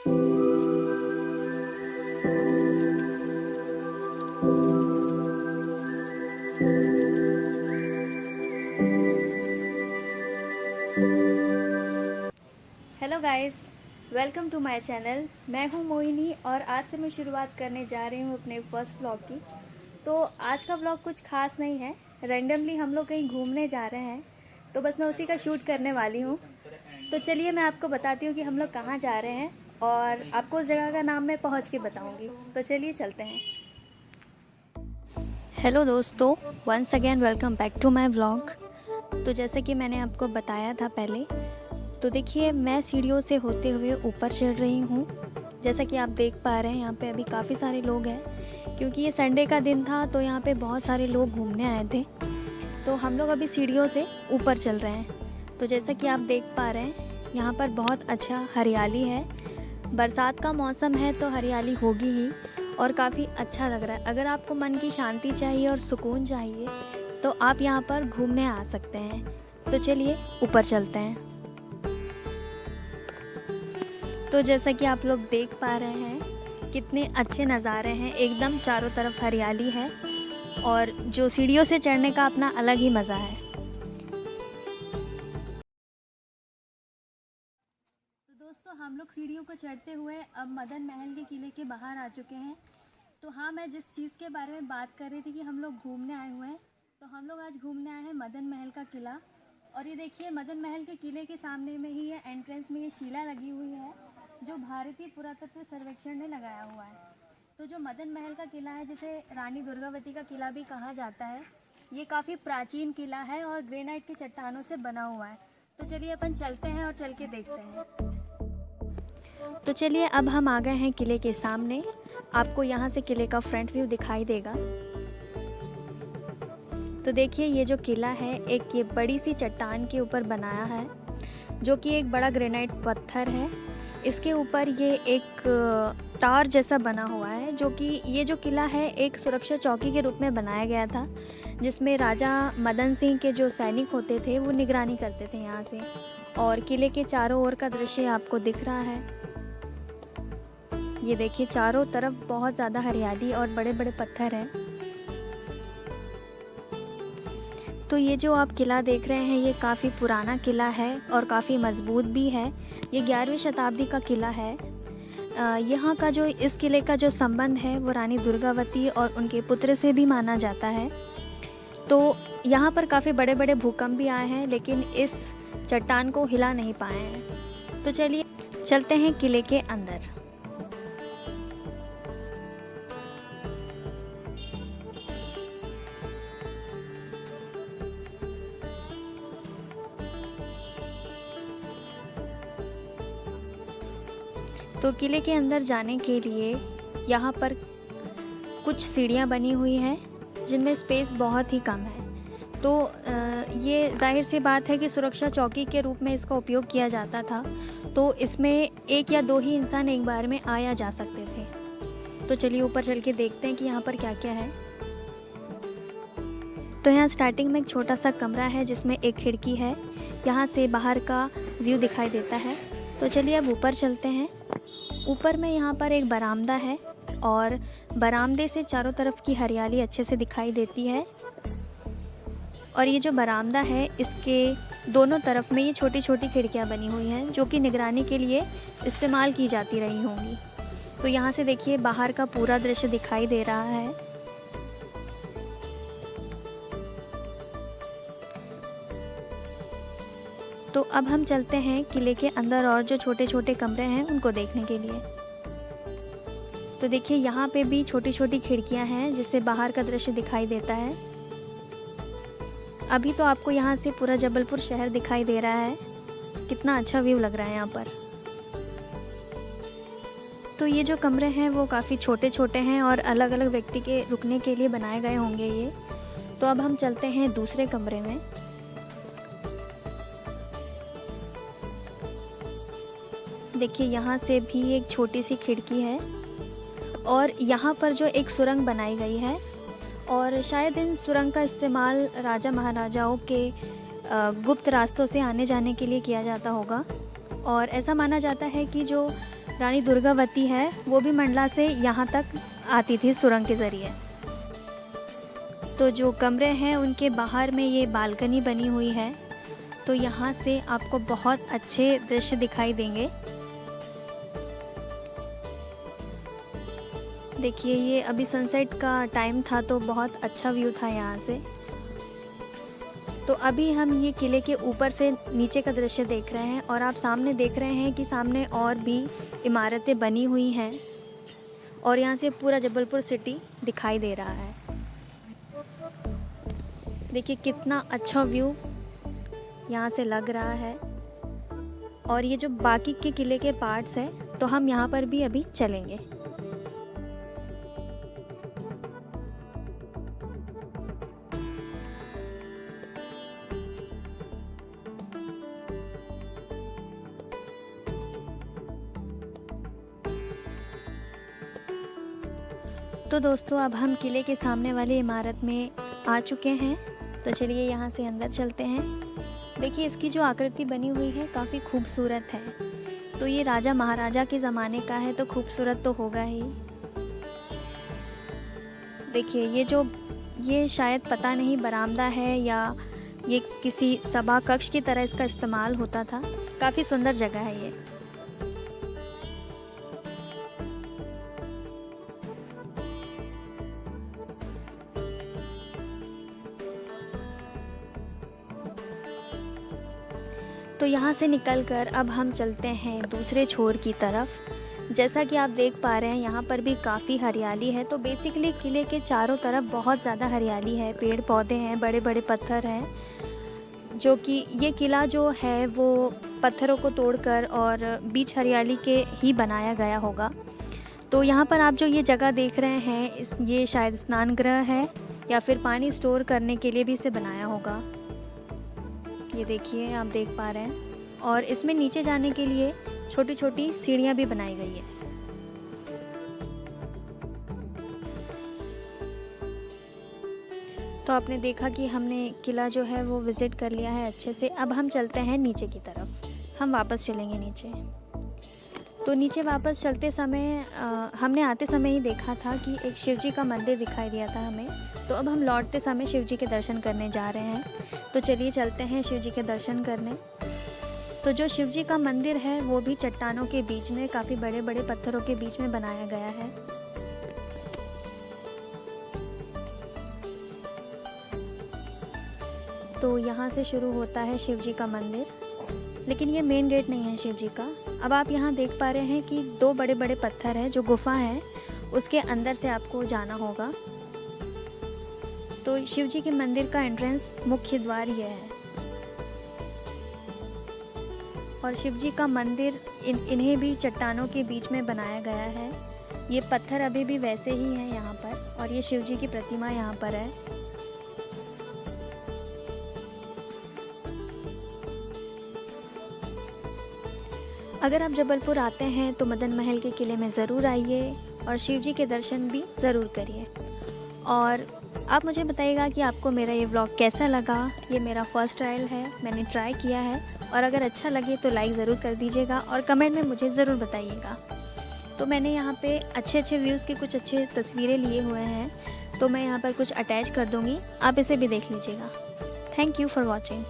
Hello guys, welcome to my channel. मैं हूं मोहिनी और आज से मैं शुरुआत करने जा रही हूं अपने फर्स्ट व्लॉग की। तो आज का व्लॉग कुछ खास नहीं है, रैंडमली हम लोग कहीं घूमने जा रहे हैं, तो बस मैं उसी का शूट करने वाली हूं। तो चलिए मैं आपको बताती हूं कि हम लोग कहां जा रहे हैं और आपको उस जगह का नाम मैं पहुंच के बताऊंगी। तो चलिए चलते हैं। हेलो दोस्तों, once again welcome back to my vlog. तो जैसे कि मैंने आपको बताया था पहले, तो देखिए मैं सीढ़ियों से होते हुए ऊपर चढ़ रही हूँ। जैसा कि आप देख पा रहे हैं यहाँ पे अभी काफ़ी सारे लोग हैं, क्योंकि ये संडे का दिन था तो यहाँ पे बहुत सारे लोग घूमने आए थे। तो हम लोग अभी सीढ़ियों से ऊपर चल रहे हैं। तो जैसा कि आप देख पा रहे हैं यहाँ पर बहुत अच्छा हरियाली है। बरसात का मौसम है तो हरियाली होगी ही और काफ़ी अच्छा लग रहा है। अगर आपको मन की शांति चाहिए और सुकून चाहिए तो आप यहाँ पर घूमने आ सकते हैं। तो चलिए ऊपर चलते हैं। तो जैसा कि आप लोग देख पा रहे हैं कितने अच्छे नज़ारे हैं, एकदम चारों तरफ हरियाली है और जो सीढ़ियों से चढ़ने का अपना अलग ही मज़ा है। तो दोस्तों हम लोग सीढ़ियों को चढ़ते हुए अब मदन महल के किले के बाहर आ चुके हैं। तो हाँ, मैं जिस चीज़ के बारे में बात कर रही थी कि हम लोग घूमने आए हुए हैं, तो हम लोग आज घूमने आए हैं मदन महल का किला। और ये देखिए मदन महल के किले के सामने में ही है एंट्रेंस में ये शिला लगी हुई है जो भारतीय पुरातत्व सर्वेक्षण ने लगाया हुआ है। तो जो मदन महल का किला है, जिसे रानी दुर्गावती का किला भी कहा जाता है, ये काफ़ी प्राचीन किला है और ग्रेनाइट की चट्टानों से बना हुआ है। तो चलिए अपन चलते हैं और चल के देखते हैं। तो चलिए अब हम आ गए हैं किले के सामने। आपको यहाँ से किले का फ्रंट व्यू दिखाई देगा। तो देखिए ये जो किला है एक ये बड़ी सी चट्टान के ऊपर बनाया है, जो कि एक बड़ा ग्रेनाइट पत्थर है। इसके ऊपर ये एक टावर जैसा बना हुआ है, जो कि ये जो किला है एक सुरक्षा चौकी के रूप में बनाया गया था, जिसमें राजा मदन सिंह के जो सैनिक होते थे वो निगरानी करते थे यहाँ से। और किले के चारों ओर का दृश्य आपको दिख रहा है। ये देखिए चारों तरफ बहुत ज़्यादा हरियाली और बड़े बड़े पत्थर हैं। तो ये जो आप किला देख रहे हैं ये काफ़ी पुराना किला है और काफ़ी मज़बूत भी है। ये 11वीं शताब्दी का किला है। यहाँ का जो इस किले का जो संबंध है वो रानी दुर्गावती और उनके पुत्र से भी माना जाता है। तो यहाँ पर काफ़ी बड़े बड़े भूकंप भी आए हैं, लेकिन इस चट्टान को हिला नहीं पाए हैं। तो चलिए चलते हैं किले के अंदर। तो किले के अंदर जाने के लिए यहाँ पर कुछ सीढ़ियाँ बनी हुई हैं, जिनमें स्पेस बहुत ही कम है। तो ये जाहिर सी बात है कि सुरक्षा चौकी के रूप में इसका उपयोग किया जाता था, तो इसमें एक या दो ही इंसान एक बार में आ या जा सकते थे। तो चलिए ऊपर चल के देखते हैं कि यहाँ पर क्या क्या है। तो यहाँ स्टार्टिंग में एक छोटा सा कमरा है जिसमें एक खिड़की है, यहाँ से बाहर का व्यू दिखाई देता है। तो चलिए अब ऊपर चलते हैं। ऊपर में यहाँ पर एक बरामदा है और बरामदे से चारों तरफ की हरियाली अच्छे से दिखाई देती है। और ये जो बरामदा है इसके दोनों तरफ में ये छोटी छोटी खिड़कियाँ बनी हुई हैं, जो कि निगरानी के लिए इस्तेमाल की जाती रही होंगी। तो यहाँ से देखिए बाहर का पूरा दृश्य दिखाई दे रहा है। तो अब हम चलते हैं किले के अंदर और जो छोटे छोटे कमरे हैं उनको देखने के लिए। तो देखिए यहाँ पे भी छोटी छोटी खिड़कियाँ हैं जिससे बाहर का दृश्य दिखाई देता है। अभी तो आपको यहाँ से पूरा जबलपुर शहर दिखाई दे रहा है। कितना अच्छा व्यू लग रहा है यहाँ पर। तो ये जो कमरे हैं वो काफ़ी छोटे छोटे हैं और अलग अलग व्यक्ति के रुकने के लिए बनाए गए होंगे ये। तो अब हम चलते हैं दूसरे कमरे में। देखिए यहाँ से भी एक छोटी सी खिड़की है और यहाँ पर जो एक सुरंग बनाई गई है, और शायद इन सुरंग का इस्तेमाल राजा महाराजाओं के गुप्त रास्तों से आने जाने के लिए किया जाता होगा। और ऐसा माना जाता है कि जो रानी दुर्गावती है वो भी मंडला से यहाँ तक आती थी सुरंग के ज़रिए। तो जो कमरे हैं उनके बाहर में ये बालकनी बनी हुई है, तो यहाँ से आपको बहुत अच्छे दृश्य दिखाई देंगे। देखिए ये अभी सनसेट का टाइम था तो बहुत अच्छा व्यू था यहाँ से। तो अभी हम ये किले के ऊपर से नीचे का दृश्य देख रहे हैं और आप सामने देख रहे हैं कि सामने और भी इमारतें बनी हुई हैं और यहाँ से पूरा जबलपुर सिटी दिखाई दे रहा है। देखिए कितना अच्छा व्यू यहाँ से लग रहा है। और ये जो बाकी के किले के पार्ट्स हैं तो हम यहाँ पर भी अभी चलेंगे। तो दोस्तों अब हम किले के सामने वाली इमारत में आ चुके हैं, तो चलिए यहाँ से अंदर चलते हैं। देखिए इसकी जो आकृति बनी हुई है काफ़ी खूबसूरत है। तो ये राजा महाराजा के ज़माने का है तो खूबसूरत तो होगा ही। देखिए ये शायद पता नहीं बरामदा है या ये किसी सभा कक्ष की तरह इसका इस्तेमाल होता था। काफ़ी सुंदर जगह है ये। तो यहाँ से निकलकर अब हम चलते हैं दूसरे छोर की तरफ। जैसा कि आप देख पा रहे हैं यहाँ पर भी काफ़ी हरियाली है। तो बेसिकली किले के चारों तरफ बहुत ज़्यादा हरियाली है, पेड़ पौधे हैं, बड़े बड़े पत्थर हैं, जो कि ये किला जो है वो पत्थरों को तोड़कर और बीच हरियाली के ही बनाया गया होगा। तो यहाँ पर आप जो ये जगह देख रहे हैं ये शायद स्नान गृह है या फिर पानी स्टोर करने के लिए भी इसे बनाया होगा। ये देखिए आप देख पा रहे हैं। और इसमें नीचे जाने के लिए छोटी छोटी सीढ़ियाँ भी बनाई गई है। तो आपने देखा कि हमने किला जो है वो विज़िट कर लिया है अच्छे से। अब हम चलते हैं नीचे की तरफ। हम वापस चलेंगे नीचे। तो नीचे वापस चलते समय हमने आते समय ही देखा था कि एक शिवजी का मंदिर दिखाई दिया था हमें। तो अब हम लौटते समय शिवजी के दर्शन करने जा रहे हैं। तो चलिए चलते हैं शिवजी के दर्शन करने। तो जो शिवजी का मंदिर है वो भी चट्टानों के बीच में, काफ़ी बड़े बड़े पत्थरों के बीच में बनाया गया है। तो यहाँ से शुरू होता है शिवजी का मंदिर, लेकिन ये मेन गेट नहीं है शिवजी का। अब आप यहाँ देख पा रहे हैं कि दो बड़े बड़े पत्थर हैं, जो गुफा है उसके अंदर से आपको जाना होगा। तो शिवजी के मंदिर का एंट्रेंस मुख्य द्वार यह है। और शिवजी का मंदिर इन्हें भी चट्टानों के बीच में बनाया गया है। ये पत्थर अभी भी वैसे ही हैं यहाँ पर, और ये शिवजी की प्रतिमा यहाँ पर है। अगर आप जबलपुर आते हैं तो मदन महल के किले में ज़रूर आइए और शिवजी के दर्शन भी ज़रूर करिए। और आप मुझे बताइएगा कि आपको मेरा ये व्लॉग कैसा लगा। ये मेरा फर्स्ट ट्रायल है, मैंने ट्राई किया है, और अगर अच्छा लगे तो लाइक ज़रूर कर दीजिएगा और कमेंट में मुझे ज़रूर बताइएगा। तो मैंने यहाँ पे अच्छे व्यूज़ के कुछ अच्छे तस्वीरें लिए हुए हैं, तो मैं यहाँ पर कुछ अटैच कर दूँगी, आप इसे भी देख लीजिएगा। Thank you for watching.